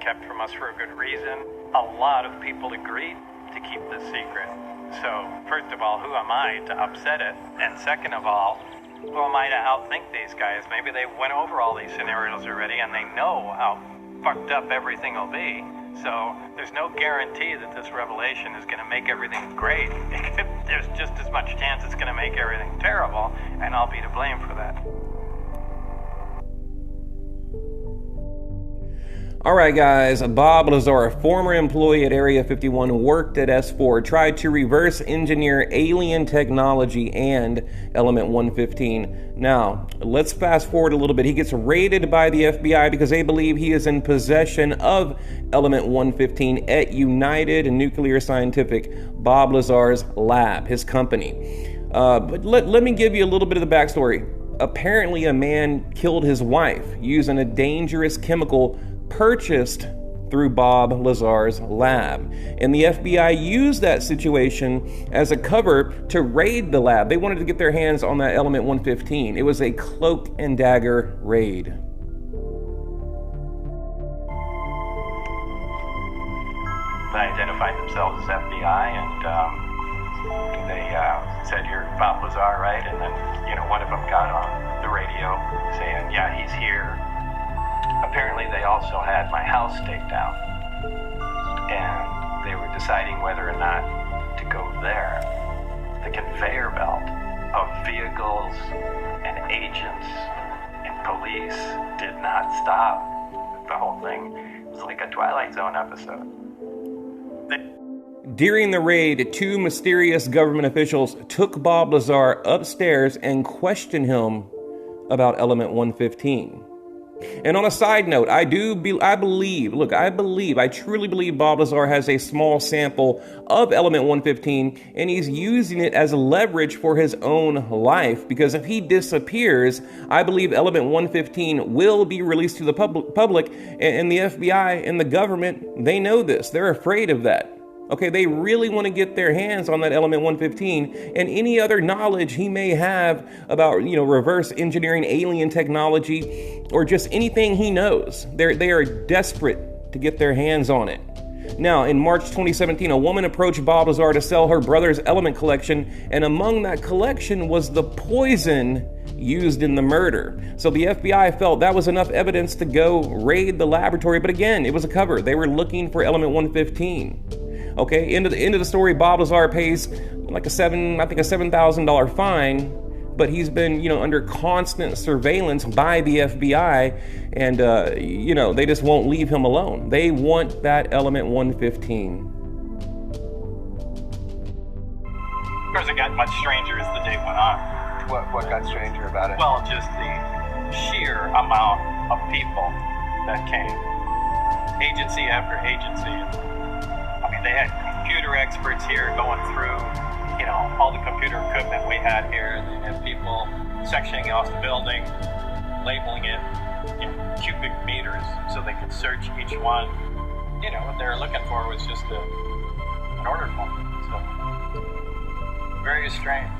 kept from us for a good reason. A lot of people agreed to keep this secret. So, first of all, who am I to upset it? And second of all, who am I to outthink these guys? Maybe they went over all these scenarios already and they know how fucked up everything will be. So, there's no guarantee that this revelation is going to make everything great. There's just as much chance it's going to make everything terrible, and I'll be to blame for that. All right, guys, Bob Lazar, a former employee at Area 51, worked at S4, tried to reverse engineer alien technology and Element 115. Now, let's fast forward a little bit. He gets raided by the FBI because they believe he is in possession of Element 115 at United Nuclear Scientific, Bob Lazar's lab, his company. But let me give you a little bit of the backstory. Apparently, a man killed his wife using a dangerous chemical purchased through Bob Lazar's lab. And the FBI used that situation as a cover to raid the lab. They wanted to get their hands on that Element 115. It was a cloak and dagger raid. They identified themselves as FBI, and they said, "You're Bob Lazar, right?" And then, one of them got on the radio saying, "Yeah, he's here." Apparently, they also had my house staked out, and they were deciding whether or not to go there. The conveyor belt of vehicles and agents and police did not stop. The whole thing was like a Twilight Zone episode. During the raid, two mysterious government officials took Bob Lazar upstairs and questioned him about Element 115. And on a side note, I truly believe Bob Lazar has a small sample of Element 115, and he's using it as leverage for his own life, because if he disappears, I believe Element 115 will be released to the public, and the FBI and the government, they know this. They're afraid of that. Okay, they really want to get their hands on that Element 115 and any other knowledge he may have about, reverse engineering alien technology or just anything he knows. They are desperate to get their hands on it. Now, in March 2017, a woman approached Bob Lazar to sell her brother's element collection, and among that collection was the poison used in the murder. So the FBI felt that was enough evidence to go raid the laboratory, but again, it was a cover. They were looking for Element 115. Okay, end of the story, Bob Lazar pays like a $7,000 fine, but he's been, under constant surveillance by the FBI, and, they just won't leave him alone. They want that Element 115. Of course, it got much stranger as the day went on. What got stranger about it? Well, just the sheer amount of people that came. Agency after agency. I mean, they had computer experts here going through, all the computer equipment we had here. They had people sectioning off the building, labeling it in cubic meters so they could search each one. What they were looking for was just an order form. So, very strange.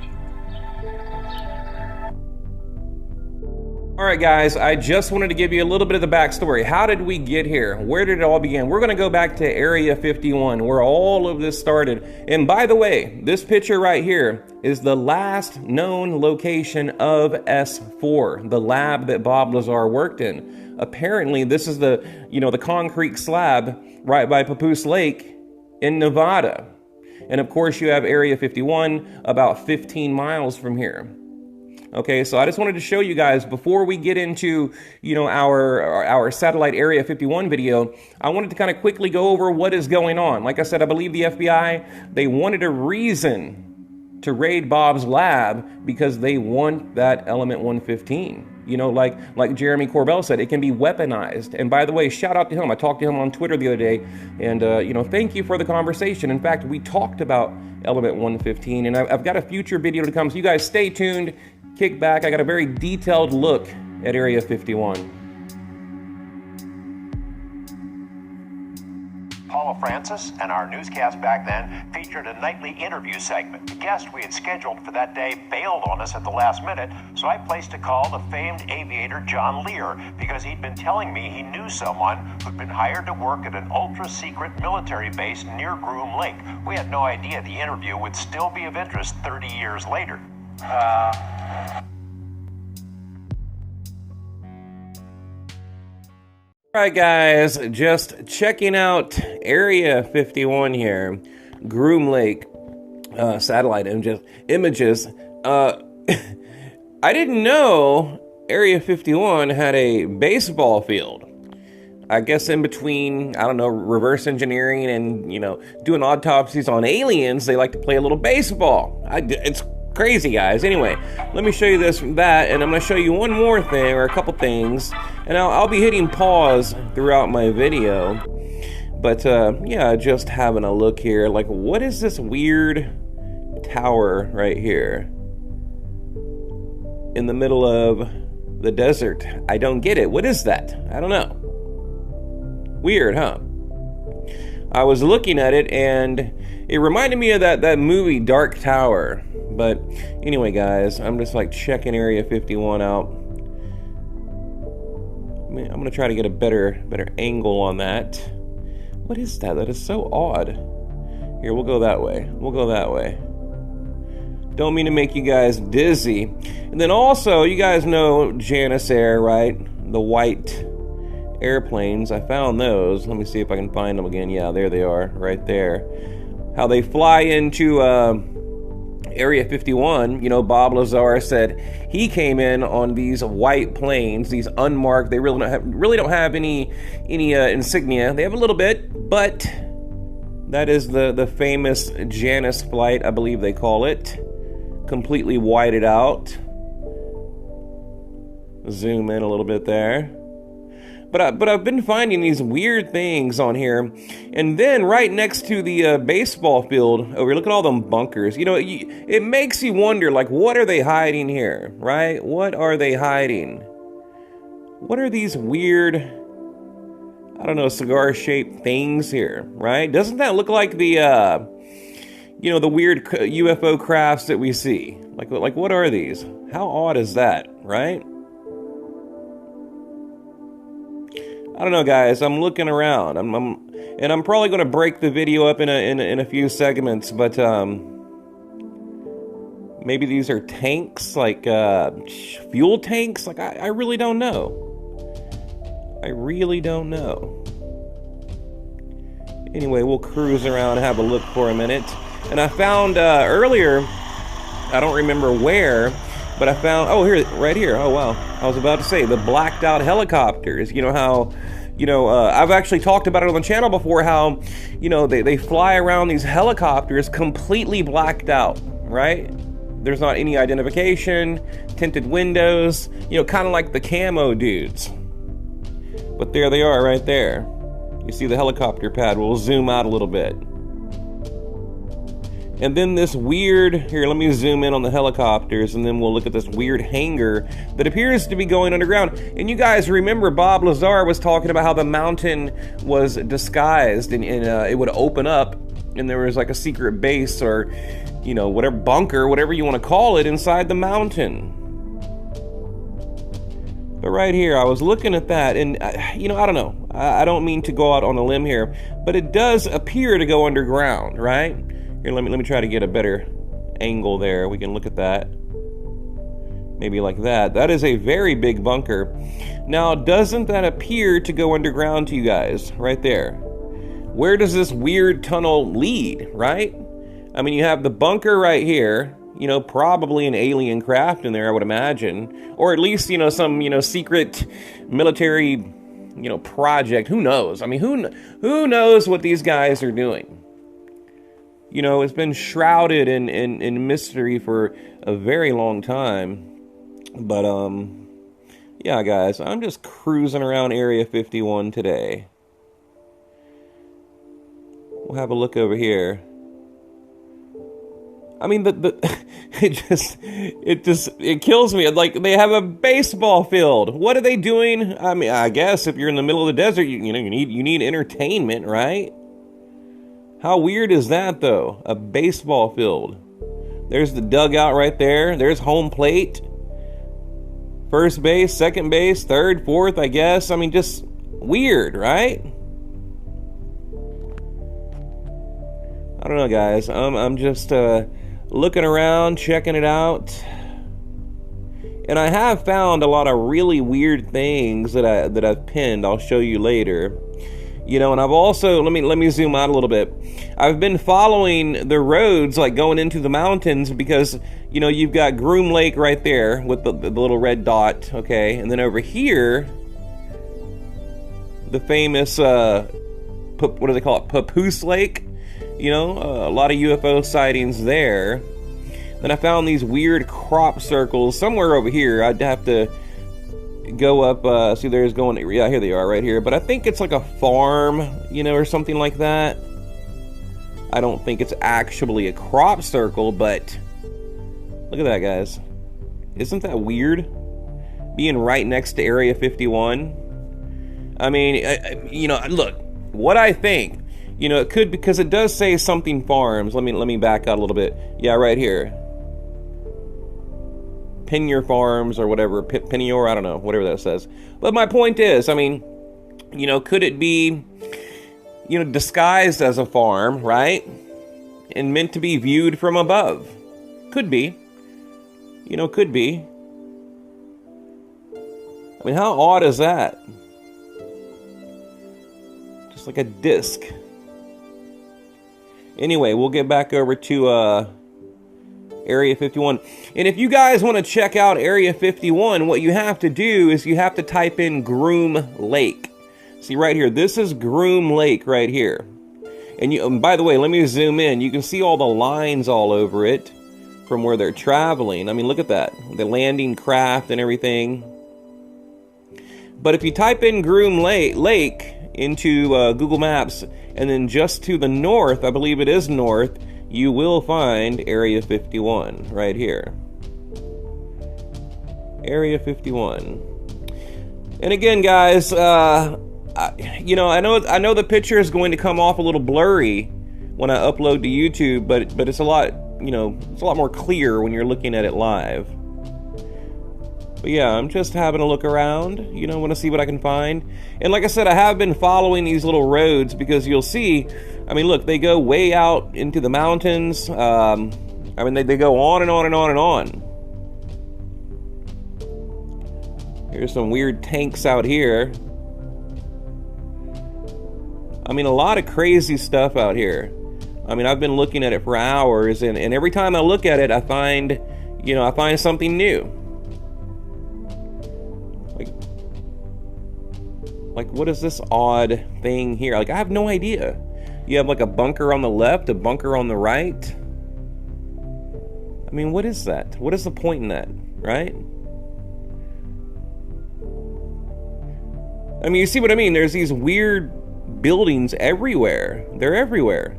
All right, guys, I just wanted to give you a little bit of the backstory. How did we get here? Where did it all begin? We're going to go back to Area 51, where all of this started. And by the way, this picture right here is the last known location of S4, the lab that Bob Lazar worked in. Apparently, this is the concrete slab right by Papoose Lake in Nevada. And of course, you have Area 51 about 15 miles from here. Okay, so I just wanted to show you guys before we get into, our satellite Area 51 video, I wanted to kind of quickly go over what is going on. Like I said, I believe the FBI, they wanted a reason to raid Bob's lab because they want that Element 115. Like Jeremy Corbell said, it can be weaponized. And by the way, shout out to him. I talked to him on Twitter the other day, and, thank you for the conversation. In fact, we talked about Element 115, and I've got a future video to come, so you guys stay tuned. Kick back. I got a very detailed look at Area 51. Hall of Francis, and our newscast back then featured a nightly interview segment. The guest we had scheduled for that day bailed on us at the last minute, so I placed a call to famed aviator John Lear because he'd been telling me he knew someone who'd been hired to work at an ultra-secret military base near Groom Lake. We had no idea the interview would still be of interest 30 years later. Alright guys, just checking out Area 51 here, Groom Lake, satellite images. I didn't know Area 51 had a baseball field. I guess in between, I don't know, reverse engineering and, you know, doing autopsies on aliens, they like to play a little baseball. It's crazy, guys. Anyway, let me show you that, and I'm going to show you one more thing, or a couple things, and I'll be hitting pause throughout my video. But, yeah, just having a look here. Like, what is this weird tower right here? In the middle of the desert. I don't get it. What is that? I don't know. Weird, huh? I was looking at it, and it reminded me of that movie, Dark Tower. But anyway, guys, I'm just like checking Area 51 out. I'm going to try to get a better angle on that. What is that? That is so odd. Here, we'll go that way. We'll go that way. Don't mean to make you guys dizzy. And then also, you guys know Janus Air, right? The white airplanes. I found those. Let me see if I can find them again. Yeah, there they are, right there. How they fly into Area 51. You know, Bob Lazar said he came in on these white planes, these unmarked. They really don't have any insignia. They have a little bit, but that is the famous Janus flight, I believe they call it. Completely whited out. Zoom in a little bit there. But I've been finding these weird things on here. And then right next to the baseball field over here, look at all them bunkers. You know, it makes you wonder, like, what are they hiding here, right? What are they hiding? What are these weird, I don't know, cigar-shaped things here, right? Doesn't that look like the, you know, the weird UFO crafts that we see? Like what are these? How odd is that, right? I don't know, guys. I'm looking around. And I'm probably going to break the video up in a few segments, but maybe these are tanks, like fuel tanks. Like I really don't know. I really don't know. Anyway, we'll cruise around and have a look for a minute. And I found earlier, I don't remember where, but I found, oh, here, right here. Oh, wow. I was about to say, the blacked out helicopters. You know how, you know, I've actually talked about it on the channel before, how, you know, they fly around these helicopters completely blacked out, right? There's not any identification, tinted windows, you know, kind of like the camo dudes. But there they are right there. You see the helicopter pad. We'll zoom out a little bit. And then this weird, here, let me zoom in on the helicopters, and then we'll look at this weird hangar that appears to be going underground. And you guys remember Bob Lazar was talking about how the mountain was disguised, and it would open up, and there was like a secret base, or, you know, whatever, bunker, whatever you want to call it, inside the mountain. But right here, I was looking at that, and, you know, I don't know. I don't mean to go out on a limb here, but it does appear to go underground, right? Here, let me try to get a better angle there. We can look at that. Maybe like that. That is a very big bunker. Now, doesn't that appear to go underground to you guys? Right there. Where does this weird tunnel lead, right? I mean, you have the bunker right here. You know, probably an alien craft in there, I would imagine. Or at least, you know, some, you know, secret military, you know, project. Who knows? I mean, who knows what these guys are doing? You know, it's been shrouded in mystery for a very long time. But, yeah, guys, I'm just cruising around Area 51 today. We'll have a look over here. I mean, it kills me. Like, they have a baseball field. What are they doing? I mean, I guess if you're in the middle of the desert, you need entertainment, right? How weird is that, though? A baseball field. There's the dugout right there. There's home plate. First base, second base, third, fourth, I guess. I mean, just weird, right? I don't know, guys. I'm just looking around, checking it out. And I have found a lot of really weird things that I've pinned. I'll show you later. You know, and I've also, let me zoom out a little bit. I've been following the roads, like going into the mountains, because, you know, you've got Groom Lake right there with the little red dot, okay? And then over here, the famous, what do they call it? Papoose Lake. You know, a lot of UFO sightings there. Then I found these weird crop circles somewhere over here. I'd have to go up, see there's going, yeah, here they are right here. But I think it's like a farm, you know, or something like that. I don't think it's actually a crop circle, but look at that, guys. Isn't that weird? Being right next to Area 51. I mean, you know, look, what I think, you know, it could, because it does say something farms. Let me back out a little bit. Yeah, right here. Pinior Farms or whatever, Pinior, I don't know, whatever that says. But my point is, I mean, you know, could it be, you know, disguised as a farm, right? And meant to be viewed from above? Could be. You know, could be. I mean, how odd is that? Just like a disc. Anyway, we'll get back over to Area 51. And if you guys want to check out Area 51, what you have to do is you have to type in Groom Lake. See right here, this is Groom Lake right here. And by the way, let me zoom in. You can see all the lines all over it from where they're traveling. I mean, look at that. The landing craft and everything. But if you type in Groom Lake into Google Maps, and then just to the north, I believe it is north, you will find Area 51 right here. Area 51. And again, guys, you know, I know the picture is going to come off a little blurry when I upload to YouTube, but it's a lot, you know, it's a lot more clear when you're looking at it live. But yeah, I'm just having a look around, you know, want to see what I can find. And like I said, I have been following these little roads because you'll see, I mean, look, they go way out into the mountains. I mean, they go on and on and on and on. Here's some weird tanks out here. I mean, a lot of crazy stuff out here. I mean, I've been looking at it for hours, and every time I look at it, I find, you know, I find something new. Like, what is this odd thing here? Like, I have no idea. You have like a bunker on the left, a bunker on the right. I mean, what is that? What is the point in that, right? I mean, you see what I mean? There's these weird buildings everywhere. They're everywhere.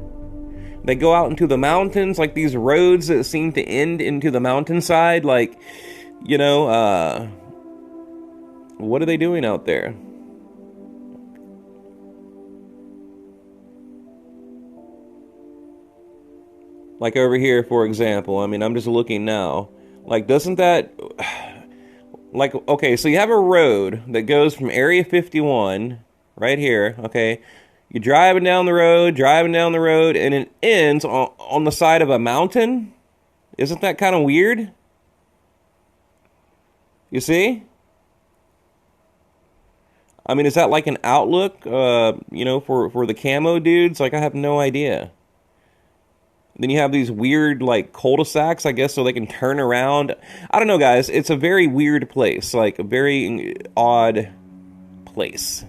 They go out into the mountains, like these roads that seem to end into the mountainside. Like, you know, what are they doing out there? Like over here, for example, I mean, I'm just looking now. Like, doesn't that... Like, okay, so you have a road that goes from Area 51, right here, okay? You're driving down the road, and it ends on the side of a mountain? Isn't that kind of weird? You see? I mean, is that like an outlook, you know, for the camo dudes? Like, I have no idea. Then you have these weird, like, cul-de-sacs, I guess, so they can turn around. I don't know, guys. It's a very weird place. Like, a very odd place.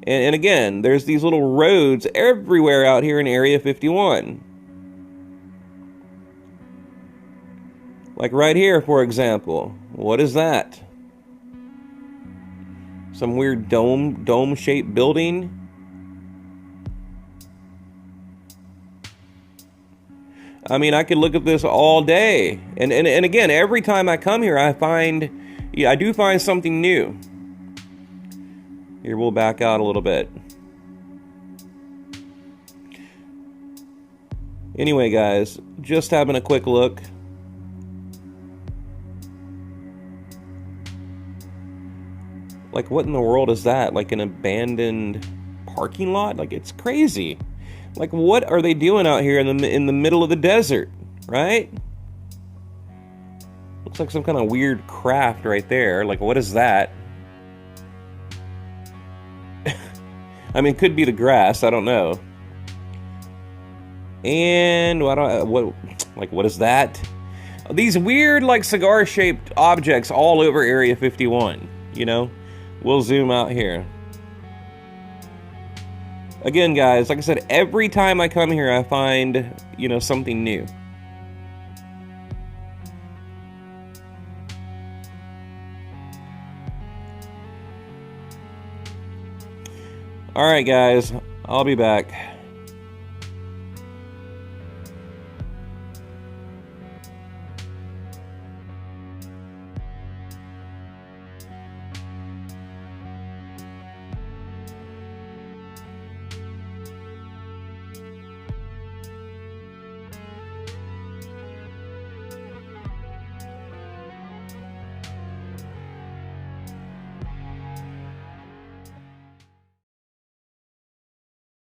And again, there's these little roads everywhere out here in Area 51. Like right here, for example. What is that? Some weird dome-shaped building. I mean, I could look at this all day. And again, every time I come here, I do find something new. Here, we'll back out a little bit. Anyway, guys, just having a quick look. Like, what in the world is that? Like an abandoned parking lot? Like, it's crazy. Like, what are they doing out here in the middle of the desert, right? Looks like some kind of weird craft right there. Like, what is that? I mean, it could be the grass. I don't know. And what is that? These weird, like, cigar-shaped objects all over Area 51. You know, we'll zoom out here. Again, guys, like I said, every time I come here, I find, you know, something new. All right, guys, I'll be back.